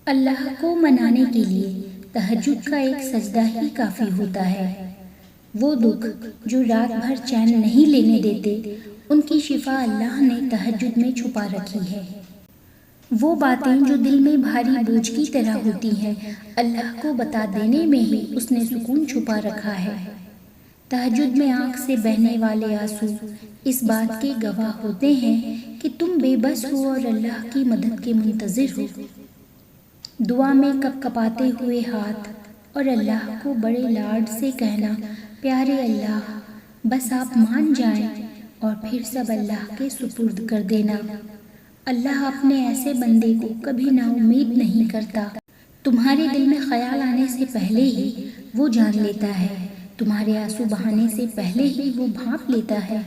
اللہ کو منانے کے لیے تہجد کا ایک سجدہ ہی کافی ہوتا ہے۔ وہ دکھ جو رات بھر چین نہیں لینے دیتے، ان کی شفا اللہ نے تہجد میں چھپا رکھی ہے۔ وہ باتیں جو دل میں بھاری بوجھ کی طرح ہوتی ہیں، اللہ کو بتا دینے میں ہی اس نے سکون چھپا رکھا ہے۔ تہجد میں آنکھ سے بہنے والے آنسو اس بات کے گواہ ہوتے ہیں کہ تم بے بس ہو اور اللہ کی مدد کے منتظر ہو۔ دعا میں کپ کپاتے ہوئے ہاتھ اور اللہ کو بڑے لاڈ سے کہنا، پیارے اللہ، بس آپ مان جائیں، اور پھر سب اللہ کے سپرد کر دینا۔ اللہ اپنے ایسے بندے کو کبھی نا امید نہیں کرتا۔ تمہارے دل میں خیال آنے سے پہلے ہی وہ جان لیتا ہے، تمہارے آنسو بہانے سے پہلے ہی وہ بھانپ لیتا ہے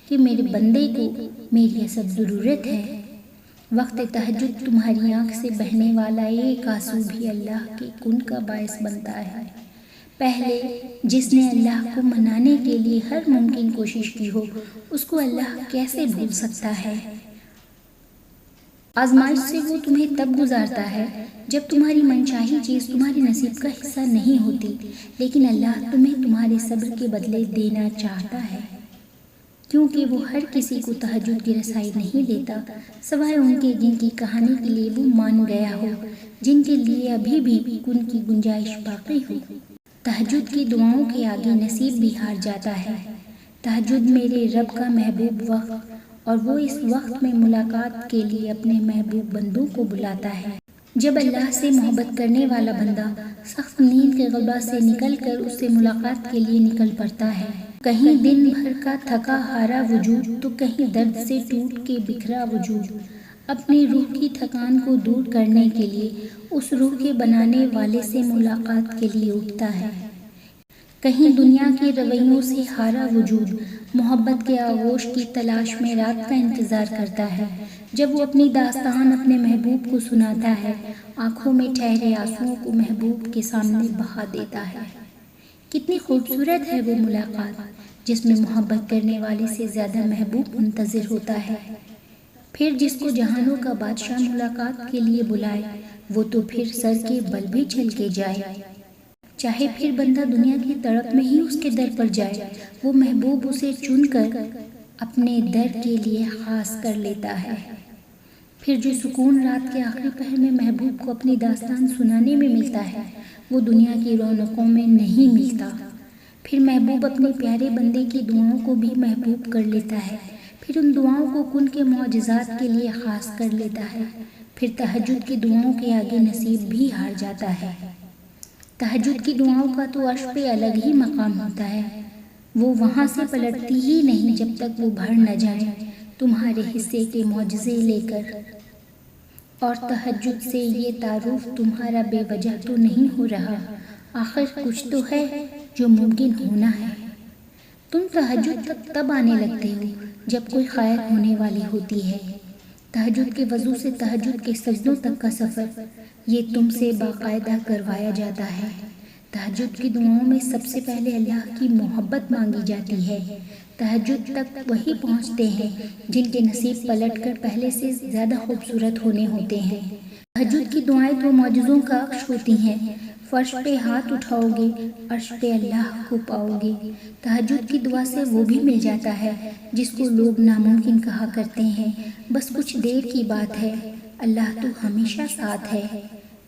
کہ میرے بندے کو میری سخت ضرورت ہے۔ وقت تہجد تمہاری آنکھ سے بہنے والا ایک آنسو بھی اللہ کے کن کا باعث بنتا ہے۔ پہلے جس نے اللہ کو منانے کے لیے ہر ممکن کوشش کی ہو، اس کو اللہ کیسے بھول سکتا ہے؟ آزمائش سے وہ تمہیں تب گزارتا ہے جب تمہاری منچاہی چیز تمہارے نصیب کا حصہ نہیں ہوتی، لیکن اللہ تمہیں تمہارے صبر کے بدلے دینا چاہتا ہے، کیونکہ وہ ہر کسی کو تہجد کی رسائی نہیں دیتا، سوائے ان کے جن کی کہانی کے لیے وہ مان گیا ہو، جن کے لیے ابھی بھی ان کی گنجائش باقی ہو۔ تہجد کی دعاؤں کے آگے نصیب بھی ہار جاتا ہے۔ تہجد میرے رب کا محبوب وقت، اور وہ اس وقت میں ملاقات کے لیے اپنے محبوب بندوں کو بلاتا ہے۔ جب اللہ سے محبت کرنے والا بندہ سخت نیند کے غلبہ سے نکل کر اس سے ملاقات کے لیے نکل پڑتا ہے، کہیں دن بھر کا تھکا ہارا وجود تو کہیں درد سے ٹوٹ کے بکھرا وجود، اپنی روح کی تھکان کو دور کرنے کے لیے اس روح کے بنانے والے سے ملاقات کے لیے اٹھتا ہے۔ کہیں دنیا کے رویوں سے ہارا وجود محبت کے آغوش کی تلاش میں رات کا انتظار کرتا ہے، جب وہ اپنی داستان اپنے محبوب کو سناتا ہے، آنکھوں میں ٹھہرے آنسوؤں کو محبوب کے سامنے بہا دیتا ہے۔ کتنی خوبصورت ہے وہ ملاقات جس میں محبت کرنے والے سے زیادہ محبوب منتظر ہوتا ہے۔ پھر جس کو جہانوں کا بادشاہ ملاقات کے لیے بلائے، وہ تو پھر سر کے بل بھی چل کے جائے۔ چاہے پھر بندہ دنیا کی تڑپ میں ہی اس کے در پر جائے، وہ محبوب اسے چن کر اپنے در کے لیے خاص کر لیتا ہے۔ پھر جو سکون رات کے آخری پہر میں محبوب کو اپنی داستان سنانے میں ملتا ہے، وہ دنیا کی رونقوں میں نہیں ملتا۔ پھر محبوب اپنے پیارے بندے کی دعاؤں کو بھی محبوب کر لیتا ہے، پھر ان دعاؤں کو کن کے معجزات کے لیے خاص کر لیتا ہے۔ پھر تہجد کی دعاؤں کے آگے نصیب بھی ہار جاتا ہے۔ تہجد کی دعاؤں کا تو عرش پہ الگ ہی مقام ہوتا ہے، وہ وہاں سے پلٹتی ہی نہیں جب تک وہ بھر نہ جائیں تمہارے حصے کے معجزے لے کر۔ اور تہجد سے یہ تعارف تمہارا بے وجہ تو نہیں ہو رہا، آخر کچھ تو ہے جو ممکن ہونا ہے۔ تم تہجد تک تب آنے لگتے ہو جب کوئی خیر ہونے والی ہوتی ہے۔ تہجد کے وضو سے تہجد کے سجدوں تک کا سفر یہ تم سے باقاعدہ کروایا جاتا ہے۔ تہجد کی دعاؤں میں سب سے پہلے اللہ کی محبت مانگی جاتی ہے۔ تہجد تک وہی پہنچتے ہیں جن کے نصیب پلٹ کر پہلے سے زیادہ خوبصورت ہونے ہوتے ہیں۔ تہجد کی دعائیں تو معجزوں کا عکس ہوتی ہیں۔ فرش پہ ہاتھ اٹھاؤ گے، عرش پہ اللہ کو پاؤ گے۔ تہجد کی دعا سے وہ بھی مل جاتا ہے جس کو لوگ ناممکن کہا کرتے ہیں، بس کچھ دیر کی بات ہے، اللہ تو ہمیشہ ساتھ ہے۔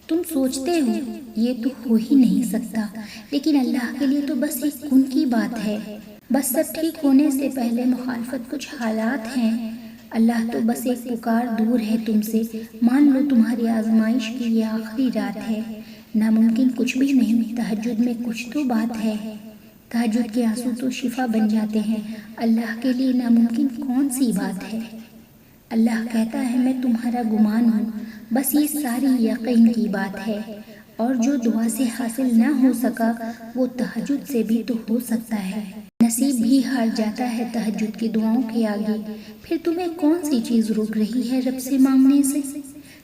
تم سوچتے ہو یہ تو ہو ہی نہیں سکتا، لیکن اللہ کے لیے تو بس ایک کن کی بات ہے، بس سب ٹھیک ہونے سے پہلے مخالفت کچھ حالات ہیں۔ اللہ تو بس ایک پکار دور ہے تم سے، مان لو تمہاری آزمائش کی یہ آخری رات ہے۔ ناممکن کچھ بھی نہیں، تہجد میں کچھ تو بات ہے۔ تہجد کے آنسو تو شفا بن جاتے ہیں، اللہ کے لیے ناممکن کون سی بات ہے؟ اللہ کہتا ہے میں تمہارا گمان ہوں، بس یہ ساری یقین کی بات ہے، اور جو دعا سے حاصل نہ ہو سکا وہ تہجد سے بھی تو ہو سکتا ہے۔ نصیب بھی ہار جاتا ہے تہجد کی دعاؤں کے آگے۔ پھر تمہیں کون سی چیز روک رہی ہے رب سے مانگنے سے؟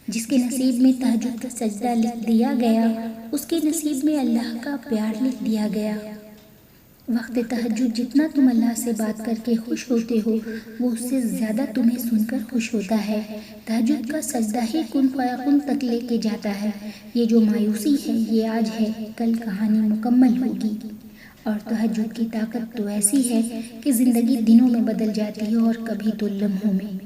جس کے نصیب میں تہجد کا سجدہ لکھ دیا گیا، اس کے نصیب میں اللہ کا پیار لکھ دیا گیا۔ وقت تہجد جتنا تم اللہ سے بات کر کے خوش ہوتے ہو وہ اس سے زیادہ تمہیں سن کر خوش ہوتا ہے۔ تہجد کا سجدہ ہی کن فیکون تک لے کے جاتا ہے۔ یہ جو مایوسی ہے یہ آج ہے، کل کہانی مکمل ہوگی۔ اور تہجد کی طاقت تو ایسی ہے کہ زندگی دنوں میں بدل جاتی ہے اور کبھی تو لمحوں میں۔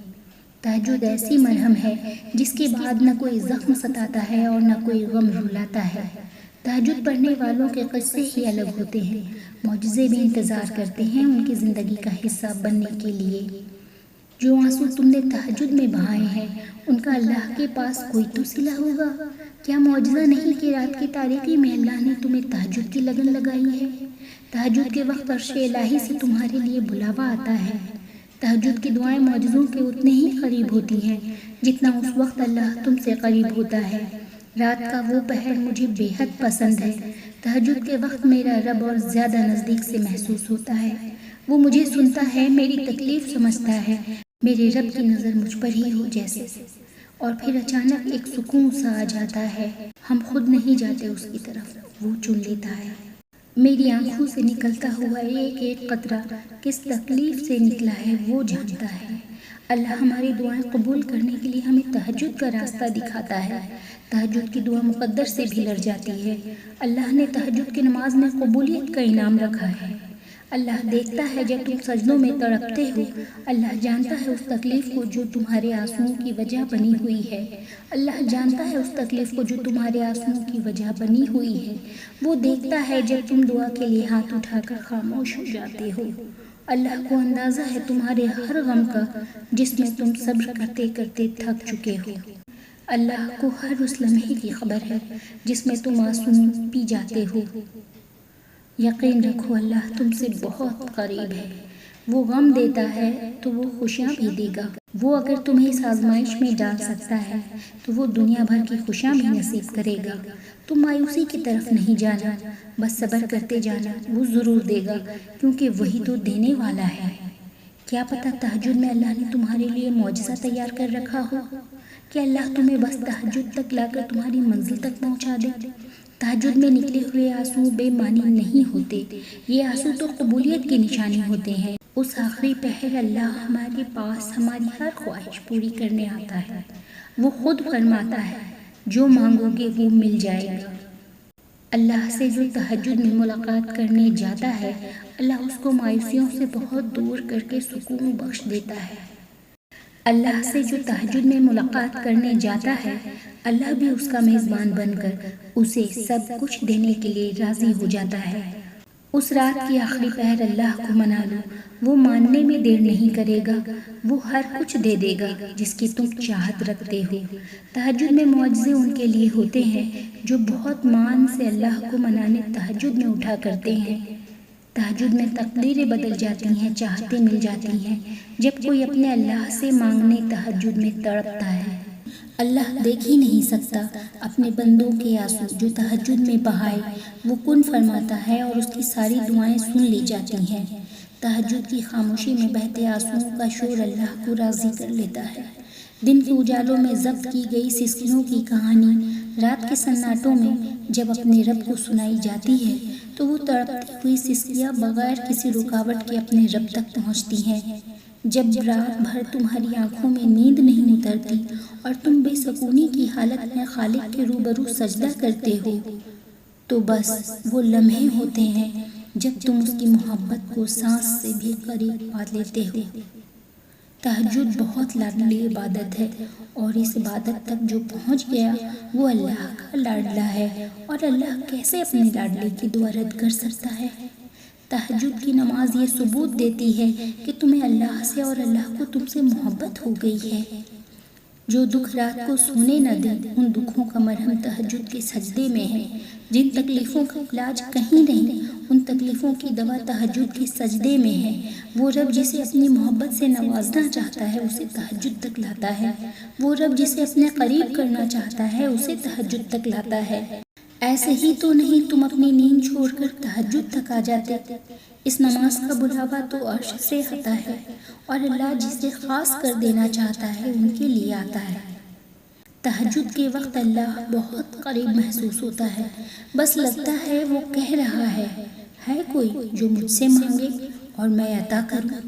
تہجد ایسی مرہم ہے جس کے بعد نہ کوئی زخم ستاتا ہے اور نہ کوئی غم رلاتا ہے۔ تہجد پڑھنے والوں کے قصے ہی الگ ہوتے ہیں، معجزے بھی انتظار کرتے ہیں ان کی زندگی کا حصہ بننے کے لیے۔ جو آنسو تم نے تہجد میں بہائے ہیں ان کا اللہ کے پاس کوئی تو صلہ ہوگا۔ کیا معجزہ نہیں کہ رات کی تاریکی میں اللہ نے تمہیں تہجد کی لگن لگائی ہے؟ تہجد کے وقت عرش الہی سے تمہارے لیے بلاوا آتا ہے۔ تہجد کی دعائیں معجزوں کے اتنے ہی قریب ہوتی ہیں جتنا اس وقت اللہ تم سے قریب ہوتا ہے۔ رات کا وہ پہر مجھے بے حد پسند ہے۔ تہجد کے وقت میرا رب اور زیادہ نزدیک سے محسوس ہوتا ہے۔ وہ مجھے سنتا ہے، میری تکلیف سمجھتا ہے، میرے رب کی نظر مجھ پر ہی ہو جیسے۔ اور پھر اچانک ایک سکون سا آ جاتا ہے، ہم خود نہیں جاتے اس کی طرف، وہ چن لیتا ہے۔ میری آنکھوں سے نکلتا ہوا ایک ایک قطرہ کس تکلیف سے نکلا ہے وہ جانتا ہے۔ اللہ ہماری دعائیں قبول کرنے کے لیے ہمیں تہجد کا راستہ دکھاتا ہے۔ تہجد کی دعا مقدر سے بھی لڑ جاتی ہے۔ اللہ نے تہجد کی نماز میں قبولیت کا انعام رکھا ہے۔ اللہ دیکھتا ہے جب تم سجدوں میں تڑپتے ہو، اللہ جانتا ہے اس تکلیف کو جو تمہارے آنسوؤں کی وجہ بنی ہوئی ہے۔ اللہ جانتا ہے اس تکلیف کو جو تمہارے آنسوؤں کی وجہ بنی ہوئی ہے۔ وہ دیکھتا ہے جب تم دعا کے لیے ہاتھ اٹھا کر خاموش ہو جاتے ہو۔ اللہ کو اندازہ ہے تمہارے ہر غم کا جس میں تم صبر کرتے کرتے تھک چکے ہو۔ اللہ کو ہر اس لمحے کی خبر ہے جس میں تم آنسو پی جاتے ہو۔ یقین رکھو اللہ تم سے بہت قریب ہے۔ وہ غم دیتا ہے تو وہ خوشیاں بھی دے گا۔ وہ اگر تمہیں اس آزمائش میں ڈال سکتا ہے تو وہ دنیا بھر کی خوشیاں بھی نصیب کرے گا۔ تم مایوسی کی طرف نہیں جانا، بس صبر کرتے جانا، وہ ضرور دے گا کیونکہ وہی تو دینے والا ہے۔ کیا پتہ تہجد میں اللہ نے تمہارے لیے معجزہ تیار کر رکھا ہو کہ اللہ تمہیں بس تہجد تک لا کر تمہاری منزل تک پہنچا دے۔ تہجد میں نکلے ہوئے آنسو بے معنی نہیں ہوتے، یہ آنسو تو قبولیت کی نشانی ہوتے ہیں۔ اس آخری پہر اللہ ہمارے پاس ہماری ہر خواہش پوری کرنے آتا ہے۔ وہ خود فرماتا ہے جو مانگو گے وہ مل جائے گا۔ اللہ سے جو تہجد میں ملاقات کرنے جاتا ہے اللہ اس کو مایوسیوں سے بہت دور کر کے سکون بخش دیتا ہے۔ اللہ سے جو تہجد میں ملاقات کرنے جاتا ہے اللہ بھی اس کا میزبان بن کر اسے سب کچھ دینے کے لیے راضی ہو جاتا ہے۔ اس رات کی آخری پہر اللہ کو منا لو، وہ ماننے میں دیر نہیں کرے گا، وہ ہر کچھ دے دے گا جس کی تم چاہت رکھتے ہو۔ تہجد میں معجزے ان کے لیے ہوتے ہیں جو بہت مان سے اللہ کو منانے تہجد میں اٹھا کرتے ہیں۔ تہجد میں تقدیریں بدل جاتی ہیں، چاہتیں مل جاتی ہیں جب کوئی اپنے اللہ سے مانگنے تہجد میں تڑپتا ہے۔ اللہ دیکھ ہی نہیں سکتا اپنے بندوں کے آنسو جو تہجد میں بہائے، وہ کن فرماتا ہے اور اس کی ساری دعائیں سن لی جاتی ہیں۔ تہجد کی خاموشی میں بہتے آنسوؤں کا شور اللہ کو راضی کر لیتا ہے۔ دن کے اجالوں میں ضبط کی گئی سسکیوں کی کہانی رات کے سناٹوں میں جب اپنے رب کو سنائی جاتی ہے تو وہ تڑپتی ہوئی سسکیاں بغیر کسی رکاوٹ کے اپنے رب تک پہنچتی ہیں۔ جب رات بھر تمہاری آنکھوں میں نیند نہیں اترتی اور تم بے سکونی کی حالت میں خالق کے روبرو سجدہ کرتے ہو تو بس وہ لمحے ہوتے ہیں جب تم اس کی محبت کو سانس سے بھی قریب پا لیتے ہو۔ تہجد بہت لاڈلی عبادت ہے اور اس عبادت تک جو پہنچ گیا وہ اللہ کا لاڈلا ہے، اور اللہ کیسے اپنے لاڈلے کی دعا رد کر سکتا ہے؟ تہجد کی نماز یہ ثبوت دیتی ہے کہ تمہیں اللہ سے اور اللہ کو تم سے محبت ہو گئی ہے۔ جو دکھ رات کو سونے نہ دیں ان دکھوں کا مرہم تہجد کے سجدے میں ہے۔ جن تکلیفوں کا علاج کہیں نہیں ان تکلیفوں کی دوا تہجد کے سجدے میں ہے۔ وہ رب جسے اپنی محبت سے نوازنا چاہتا ہے اسے تہجد تک لاتا ہے، وہ رب جسے اپنے قریب کرنا چاہتا ہے اسے تہجد تک لاتا ہے۔ ایسے ہی تو نہیں تم اپنی نیند چھوڑ کر تہجد تک آ جاتے۔ اس نماز کا بلاوا تو عرش سے آتا ہے اور اللہ جسے خاص کر دینا چاہتا ہے ان کے لیے آتا ہے۔ تہجد کے وقت اللہ بہت قریب محسوس ہوتا ہے، بس لگتا ہے وہ کہہ رہا ہے ہے کوئی جو مجھ سے مانگے اور میں عطا کروں؟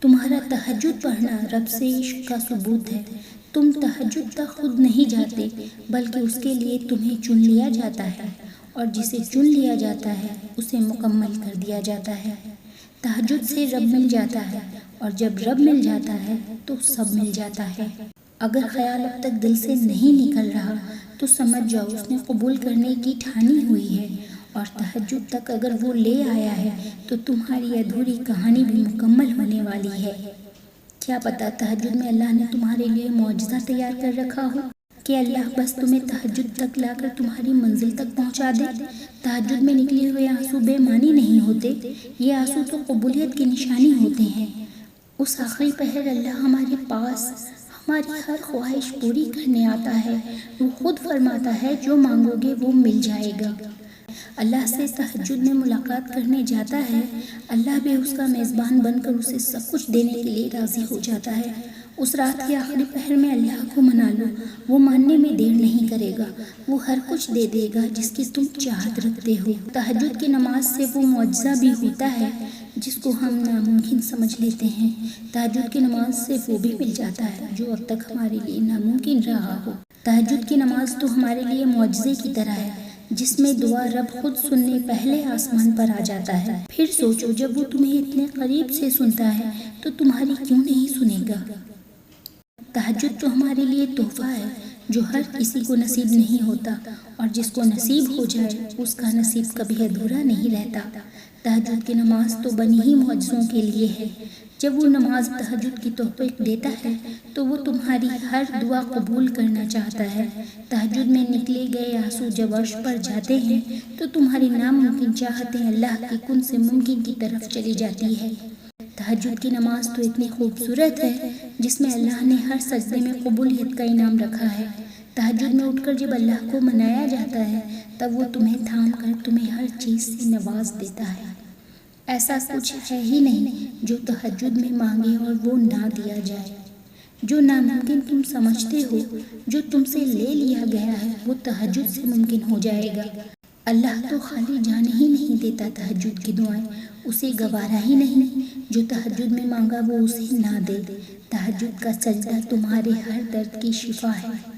تمہارا تہجد پڑھنا رب سے عشق کا ثبوت ہے۔ تم تہجد تک خود نہیں جاتے بلکہ اس کے لیے تمہیں چن لیا جاتا ہے، اور جسے چن لیا جاتا ہے اسے مکمل کر دیا جاتا ہے۔ تہجد سے رب مل جاتا ہے، اور جب رب مل جاتا ہے تو سب مل جاتا ہے۔ اگر خیال اب تک دل سے نہیں نکل رہا تو سمجھ جاؤ اس نے قبول کرنے کی ٹھانی ہوئی ہے، اور تہجد تک اگر وہ لے آیا ہے تو تمہاری ادھوری کہانی بھی مکمل ہونے والی ہے۔ کیا پتہ تہجد میں اللہ نے تمہارے لیے معجزہ تیار کر رکھا ہو کہ اللہ بس تمہیں تہجد تک لا کر تمہاری منزل تک پہنچا دے۔ تہجد میں نکلے ہوئے آنسو بے معنی نہیں ہوتے، یہ آنسو تو قبولیت کی نشانی ہوتے ہیں۔ اس آخری پہر اللہ ہمارے پاس ہماری ہر خواہش پوری کرنے آتا ہے۔ وہ خود فرماتا ہے جو مانگو گے وہ مل جائے گا۔ اللہ سے تہجد میں ملاقات کرنے جاتا ہے، اللہ بھی اس کا میزبان بن کر اسے سب کچھ دینے کے لیے راضی ہو جاتا ہے۔ اس رات کے آخری پہر میں اللہ کو منا لو، وہ ماننے میں دیر نہیں کرے گا، وہ ہر کچھ دے دے گا جس کی تم چاہت رکھتے ہو۔ تہجد کی نماز سے وہ معجزہ بھی ہوتا ہے جس کو ہم ناممکن سمجھ لیتے ہیں۔ تہجد کی نماز سے وہ بھی مل جاتا ہے جو اب تک ہمارے لیے ناممکن رہا ہو۔ تہجد کی نماز تو ہمارے لیے معجزے کی طرح ہے جس میں دعا رب خود سننے پہلے آسمان پر آ جاتا ہے۔ پھر سوچو جب وہ تمہیں اتنے قریب سے سنتا ہے تو تمہاری کیوں نہیں سنے گا؟ تہجد تو ہمارے لیے تحفہ ہے جو ہر کسی کو نصیب نہیں ہوتا، اور جس کو نصیب ہو جائے اس کا نصیب کبھی ادھورا نہیں رہتا۔ تہجد کی نماز تو بنی ہی معجزوں کے لیے ہے۔ جب وہ نماز تہجد کی توفیق دیتا ہے تو وہ تمہاری ہر دعا قبول کرنا چاہتا ہے۔ تہجد میں نکلے گئے آنسو جب عرش پر جاتے ہیں تو تمہاری ناممکن چاہتیں اللہ کی کن سے ممکن کی طرف چلی جاتی ہے۔ تہجد کی نماز تو اتنی خوبصورت ہے جس میں اللہ نے ہر سجدے میں قبولیت کا انعام رکھا ہے۔ تہجد میں اٹھ کر جب اللہ کو منایا جاتا ہے تب وہ تمہیں تھام کر تمہیں ہر چیز سے نواز دیتا ہے۔ ایسا کچھ ہے ہی نہیں جو تہجد میں مانگے اور وہ نہ دیا جائے۔ جو ناممکن تم سمجھتے ہو، جو تم سے لے لیا گیا ہے، وہ تہجد سے ممکن ہو جائے گا۔ اللہ تو خالی جانے ہی نہیں دیتا تہجد کی دعائیں، اسے گوارا ہی نہیں جو تہجد میں مانگا وہ اسے نہ دے۔ تہجد کا سجدہ تمہارے ہر درد کی شفا ہے۔